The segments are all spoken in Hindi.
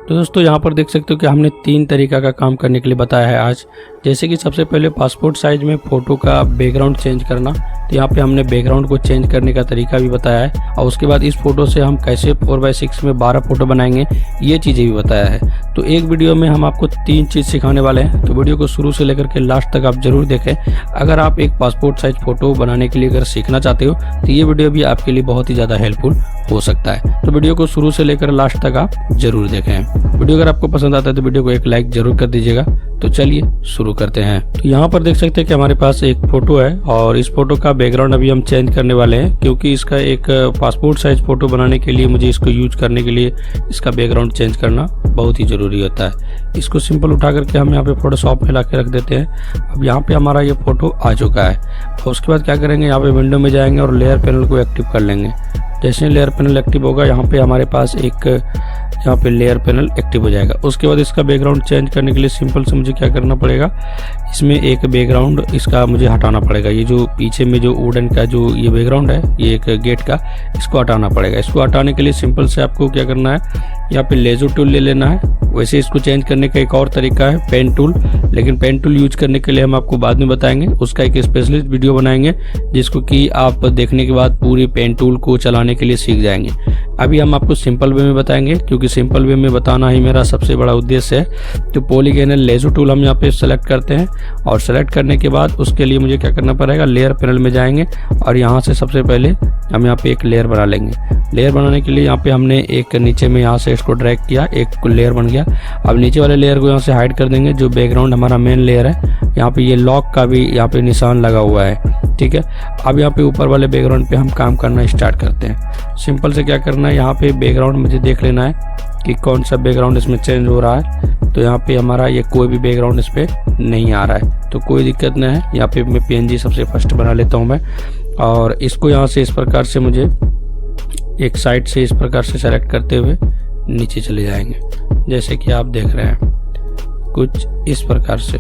तो दोस्तों यहाँ पर देख सकते हो कि हमने 3 तरीका का काम करने के लिए बताया है आज। जैसे कि सबसे पहले पासपोर्ट साइज में फ़ोटो का बैकग्राउंड चेंज करना, तो यहाँ पे हमने बैकग्राउंड को चेंज करने का तरीका भी बताया है। और उसके बाद इस फोटो से हम कैसे 4x6 में 12 फोटो बनाएंगे, ये चीज़ें भी बताया है। तो एक वीडियो में हम आपको 3 चीज़ सिखाने वाले हैं, तो वीडियो को शुरू से लेकर के लास्ट तक आप जरूर देखें। अगर आप एक पासपोर्ट साइज फ़ोटो बनाने के लिए अगर सीखना चाहते हो तो ये वीडियो भी आपके लिए बहुत ही ज़्यादा हेल्पफुल हो सकता है। तो वीडियो को शुरू से लेकर लास्ट तक आप जरूर देखें। वीडियो अगर आपको पसंद आता है तो वीडियो को एक लाइक जरूर कर दीजिएगा। तो चलिए शुरू करते हैं। तो यहाँ पर देख सकते हैं कि हमारे पास एक फोटो है और इस फोटो का बैकग्राउंड अभी हम चेंज करने वाले हैं, क्योंकि इसका एक पासपोर्ट साइज फोटो बनाने के लिए मुझे इसको यूज करने के लिए इसका बैकग्राउंड चेंज करना बहुत ही जरूरी होता है। इसको सिंपल उठा करके हम यहाँ पे फोटोशॉप में ला के रख देते हैं। अब यहाँ पे हमारा ये फोटो आ चुका है और उसके बाद क्या करेंगे, यहाँ पे विंडो में जाएंगे और लेयर पैनल को एक्टिव कर लेंगे। जैसे लेयर पैनल एक्टिव होगा, यहाँ पे हमारे पास एक यहाँ पे लेयर पैनल एक्टिव हो जाएगा। उसके बाद इसका बैकग्राउंड चेंज करने के लिए सिंपल से मुझे क्या करना पड़ेगा, इसमें एक बैकग्राउंड इसका मुझे हटाना पड़ेगा। ये जो पीछे में जो वुडन का जो ये बैकग्राउंड है, ये एक गेट का, इसको हटाना पड़ेगा। इसको हटाने के लिए सिंपल से आपको क्या करना है, यहाँ पे लेजर टूल ले लेना है। वैसे इसको चेंज करने का एक और तरीका है पेन टूल, लेकिन पेन टूल यूज करने के लिए हम आपको बाद में बताएंगे। उसका एक स्पेशलिस्ट वीडियो बनाएंगे जिसको कि आप देखने के बाद पूरी पेन टूल को चलाने के लिए सीख जाएंगे। अभी हम आपको सिंपल वे में बताएंगे, क्योंकि सिंपल वे में बताना ही मेरा सबसे बड़ा उद्देश्य है। तो पॉलीगोनल लेजर टूल हम यहाँ पे सेलेक्ट करते हैं और सेलेक्ट करने के बाद उसके लिए मुझे क्या करना पड़ेगा, लेयर पैनल में जाएंगे और यहाँ से सबसे पहले हम यहाँ पे एक लेयर बना लेंगे। लेयर बनाने के लिए यहाँ पे हमने एक नीचे में यहाँ से इसको ड्रैग किया, एक लेयर बन गया। अब नीचे वाले लेयर को यहाँ से हाइड कर देंगे। जो बैकग्राउंड हमारा मेन लेयर है, यहाँ पे ये लॉक का भी यहाँ पे निशान लगा हुआ है, ठीक है। अब यहाँ पे ऊपर वाले बैकग्राउंड पे हम काम करना स्टार्ट करते हैं। सिंपल से क्या करना है, यहाँ पे बैकग्राउंड मुझे देख लेना है कि कौन सा बैकग्राउंड इसमें चेंज हो रहा है। तो यहाँ पे हमारा ये कोई भी बैकग्राउंड इस पे नहीं आ रहा है, तो कोई दिक्कत नहीं है। यहाँ पे मैं PNG सबसे फर्स्ट बना लेता हूँ मैं, और इसको यहाँ से इस प्रकार से मुझे एक साइड से इस प्रकार से सेलेक्ट करते हुए नीचे चले जाएंगे, जैसे कि आप देख रहे हैं कुछ इस प्रकार से।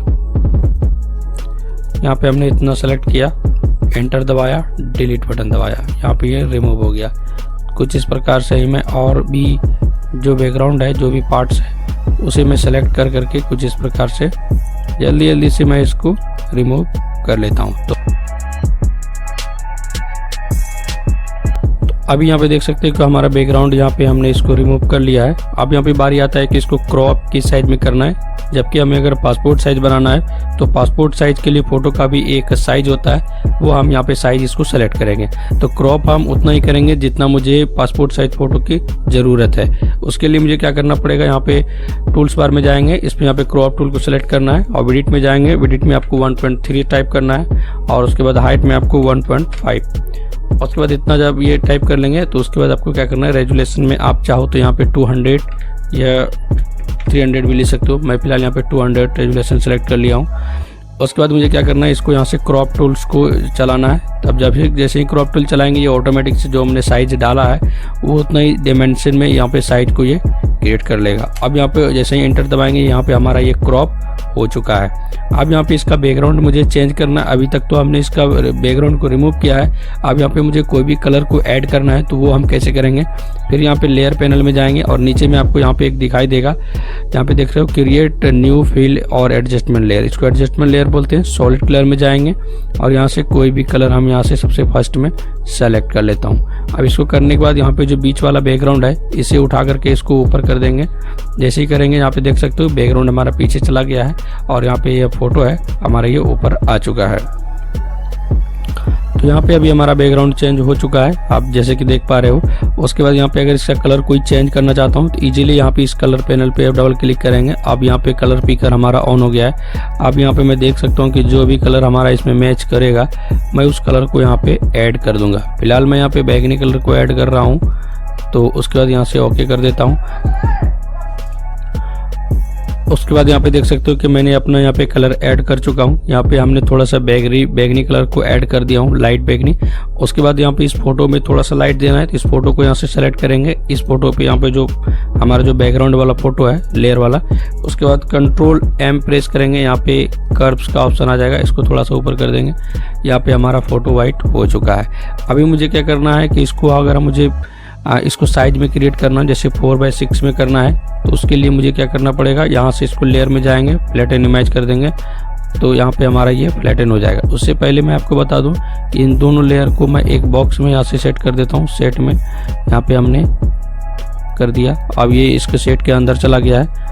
यहाँ पे हमने इतना सेलेक्ट किया, एंटर दबाया, डिलीट बटन दबाया, यहाँ पे ये रिमूव हो गया। कुछ इस प्रकार से ही मैं और भी जो बैकग्राउंड है, जो भी पार्ट्स है, उसे मैं सेलेक्ट कर करके कुछ इस प्रकार से जल्दी जल्दी से मैं इसको रिमूव कर लेता हूँ। तो अभी यहाँ पे देख सकते हैं कि हमारा बैकग्राउंड यहाँ पे हमने इसको रिमूव कर लिया है। अब यहाँ पे बारी आता है कि इसको क्रॉप किस साइज में करना है। जबकि हमें अगर पासपोर्ट साइज बनाना है तो पासपोर्ट साइज के लिए फोटो का भी एक साइज होता है, वो हम यहाँ पे साइज इसको सेलेक्ट करेंगे। तो क्रॉप हम उतना ही करेंगे जितना मुझे पासपोर्ट साइज फोटो की जरूरत है। उसके लिए मुझे क्या करना पड़ेगा, यहाँ पे टूल्स बार में जाएंगे, इसमें यहाँ पे क्रॉप टूल को सिलेक्ट करना है और एडिट में जाएंगे। एडिट में आपको 1.3 टाइप करना है और उसके बाद हाइट में आपको 1.5। उसके बाद इतना जब ये टाइप कर लेंगे तो उसके बाद आपको क्या करना है, रेजुलेशन में आप चाहो तो यहाँ पे 200 या 300 भी ले सकते हो। मैं फिलहाल यहाँ पे 200 रेजुलेशन सेलेक्ट कर लिया हूँ। उसके बाद मुझे क्या करना है, इसको यहाँ से क्रॉप टूल्स को चलाना है। तब जब जैसे ही क्रॉप टूल चलाएंगे, ये ऑटोमेटिक से जो हमने साइज डाला है वो उतना ही डायमेंशन में यहाँ पे साइज को ये क्रिएट कर लेगा। अब यहाँ पे जैसे ही एंटर दबाएंगे, यहाँ पे हमारा ये क्रॉप हो चुका है। अब यहाँ पे इसका बैकग्राउंड मुझे चेंज करना है। अभी तक तो हमने इसका बैकग्राउंड को रिमूव किया है। अब यहाँ पे मुझे कोई भी कलर को ऐड करना है, तो वो हम कैसे करेंगे, फिर यहाँ पे लेयर पैनल में जाएंगे और नीचे में आपको यहाँ पे एक दिखाई देगा, यहाँ पे देख रहे हो क्रिएट न्यू फिल और एडजस्टमेंट लेयर। इसको एडजस्टमेंट लेयर बोलते हैं। सॉलिड कलर में जाएंगे और यहाँ से कोई भी कलर हम यहाँ से सबसे फर्स्ट में सेलेक्ट कर लेता हूँ। अब इसको करने के बाद यहाँ पे जो बीच वाला बैकग्राउंड है, इसे उठा करके इसको ऊपर कर देंगे। जैसे ही करेंगे, यहाँ पे देख सकते हो बैकग्राउंड हमारा पीछे चला गया है और यहाँ पे ये फोटो है हमारा ये ऊपर आ चुका है। तो यहाँ पे अभी हमारा बैकग्राउंड चेंज हो चुका है, आप जैसे कि देख पा रहे हो। उसके बाद यहाँ पे अगर इसका कलर कोई चेंज करना चाहता हूँ तो इजीली यहाँ पे इस कलर पैनल पे डबल क्लिक करेंगे। अब यहाँ पे कलर पिकर हमारा ऑन हो गया है। अब यहाँ पे मैं देख सकता हूँ कि जो भी कलर हमारा इसमें मैच करेगा, मैं उस कलर को यहाँ पे ऐड कर दूंगा। फिलहाल मैं यहाँ पे बैगनी कलर को ऐड कर रहा हूँ, तो उसके बाद यहाँ से ओके कर देता हूँ। उसके बाद यहाँ पे देख सकते हो कि मैंने अपना यहाँ पे कलर ऐड कर चुका हूँ। यहाँ पे हमने थोड़ा सा बैगनी कलर को ऐड कर दिया हूँ, लाइट बैगनी। उसके बाद यहाँ पे इस फोटो में थोड़ा सा लाइट देना है, तो इस फोटो को यहाँ से सेलेक्ट करेंगे। इस फोटो पे यहाँ पे जो हमारा जो बैकग्राउंड वाला फोटो है, लेयर वाला, उसके बाद Ctrl M प्रेस करेंगे। यहाँ पे कर्व्स का ऑप्शन आ जाएगा, इसको थोड़ा सा ऊपर कर देंगे। यहाँ पे हमारा फोटो वाइट हो चुका है। अभी मुझे क्या करना है कि इसको अगर मुझे इसको साइज में क्रिएट करना, जैसे 4x6 में करना है, तो उसके लिए मुझे क्या करना पड़ेगा, यहाँ से इसको लेयर में जाएंगे, फ्लैटन इमेज कर देंगे, तो यहाँ पे हमारा ये फ्लैटन हो जाएगा। उससे पहले मैं आपको बता दूं कि इन दोनों लेयर को मैं एक बॉक्स में यहाँ से सेट कर देता हूँ। सेट में यहाँ पे हमने कर दिया, अब ये इसके सेट के अंदर चला गया है।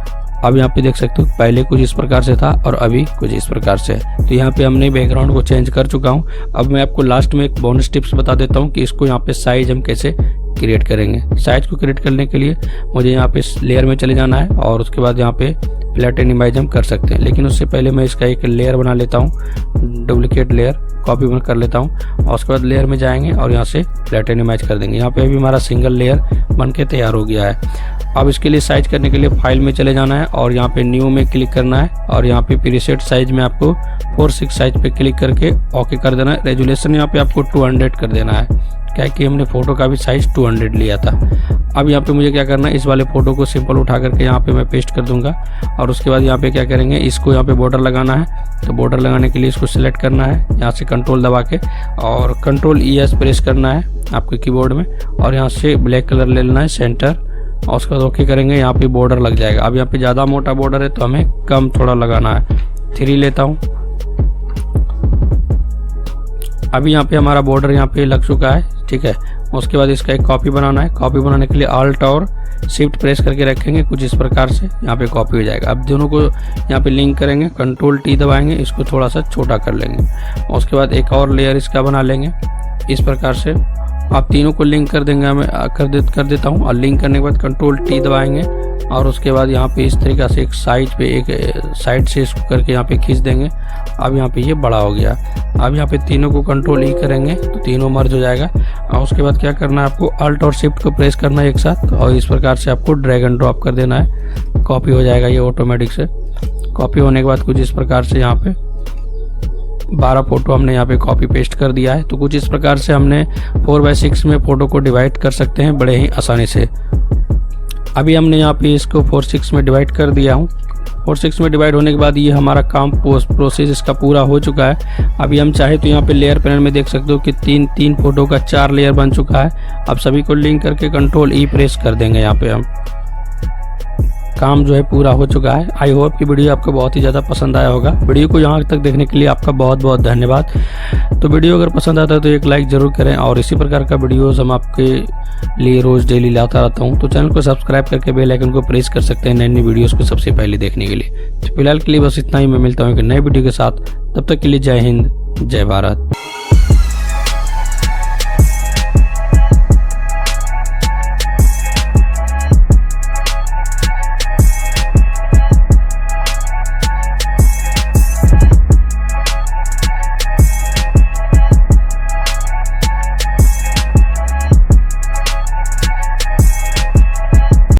अब यहाँ पे देख सकते हो पहले कुछ इस प्रकार से था और अभी कुछ इस प्रकार से है। तो यहाँ पे हमने बैकग्राउंड को चेंज कर चुका हूँ। अब मैं आपको लास्ट में एक बोनस टिप्स बता देता हूँ कि इसको यहाँ पे साइज हम कैसे क्रिएट करेंगे। साइज को क्रिएट करने के लिए मुझे यहाँ पे लेयर में चले जाना है और उसके बाद यहाँ पे फ्लैटन इमेज हम कर सकते हैं, लेकिन उससे पहले मैं इसका एक लेयर बना लेता हूँ, डुप्लीकेट लेयर कॉपी कर लेता हूँ और उसके बाद लेयर में जाएंगे और यहाँ से फ्लैटन इमेज कर देंगे। यहाँ पे अभी हमारा सिंगल लेयर बन के तैयार हो गया है। अब इसके लिए साइज करने के लिए फाइल में चले जाना है और यहाँ पे न्यू में क्लिक करना है और यहाँ पे प्रीसेट साइज में आपको 4:6 साइज पे क्लिक करके ओके कर देना है। रेजुलेशन यहाँ पे आपको 200 कर देना है, क्या कि हमने फोटो का भी साइज 200 लिया था। अब यहाँ पे मुझे क्या करना है, इस वाले फोटो को सिंपल उठा करके यहाँ पे मैं पेस्ट कर दूंगा और उसके बाद यहाँ पे क्या करेंगे, इसको यहाँ पे बॉर्डर लगाना है। तो बॉर्डर लगाने के लिए इसको सिलेक्ट करना है, यहाँ से कंट्रोल दबा के और कंट्रोल ES प्रेस करना है आपके कीबोर्ड में और यहाँ से ब्लैक कलर ले लेना है सेंटर और उसके बाद ओके करेंगे। यहाँ पे बॉर्डर लग जाएगा। अब यहाँ पे ज़्यादा मोटा बॉर्डर है तो हमें कम थोड़ा लगाना है, 3 लेता हूँ। अभी यहाँ पे हमारा बॉर्डर यहाँ पे लग चुका है, ठीक है। उसके बाद इसका एक कॉपी बनाना है। कॉपी बनाने के लिए Alt और शिफ्ट प्रेस करके रखेंगे, कुछ इस प्रकार से यहाँ पे कॉपी हो जाएगा। अब दोनों को यहाँ पे लिंक करेंगे, कंट्रोल T दबाएंगे, इसको थोड़ा सा छोटा कर लेंगे। उसके बाद एक और लेयर इसका बना लेंगे इस प्रकार से। आप तीनों को लिंक कर देंगे, मैं कर देता हूँ। और लिंक करने के बाद कंट्रोल T दबाएंगे और उसके बाद यहाँ पे इस तरीक़ा से एक साइड से इसको करके यहाँ पे खींच देंगे। अब यहाँ पे ये बड़ा हो गया। अब यहाँ पे तीनों को कंट्रोल E करेंगे तो तीनों मर्ज हो जाएगा। और उसके बाद क्या करना है, आपको Alt और Shift को प्रेस करना है एक साथ और इस प्रकार से आपको ड्रैग एंड ड्रॉप कर देना है। कॉपी हो जाएगा ये ऑटोमेटिक से। कॉपी होने के बाद कुछ इस प्रकार से यहाँ पे 12 फोटो हमने यहाँ पे कॉपी पेस्ट कर दिया है। तो कुछ इस प्रकार से हमने 4:6 में फोटो को डिवाइड कर सकते हैं बड़े ही आसानी से। अभी हमने यहाँ पे इसको 4:6 में डिवाइड कर दिया हूँ। 4:6 में डिवाइड होने के बाद ये हमारा काम प्रोसेस इसका पूरा हो चुका है। अभी हम चाहे तो यहाँ पे लेयर पैनल में देख सकते हो कि तीन फोटो का 4 लेयर बन चुका है। अब सभी को लिंक करके कंट्रोल E प्रेस कर देंगे। यहाँ पे हम काम जो है पूरा हो चुका है। आई होप कि वीडियो आपको बहुत ही ज़्यादा पसंद आया होगा। वीडियो को यहाँ तक देखने के लिए आपका बहुत बहुत धन्यवाद। तो वीडियो अगर पसंद आता है तो एक लाइक ज़रूर करें और इसी प्रकार का वीडियोस हम आपके लिए रोज़ डेली लाता रहता हूँ। तो चैनल को सब्सक्राइब करके बेल आइकन को प्रेस कर सकते हैं नई वीडियोस को सबसे पहले देखने के लिए। तो फिलहाल के लिए बस इतना ही। मैं मिलता हूँ एक नए वीडियो के साथ, तब तक के लिए जय हिंद, जय भारत।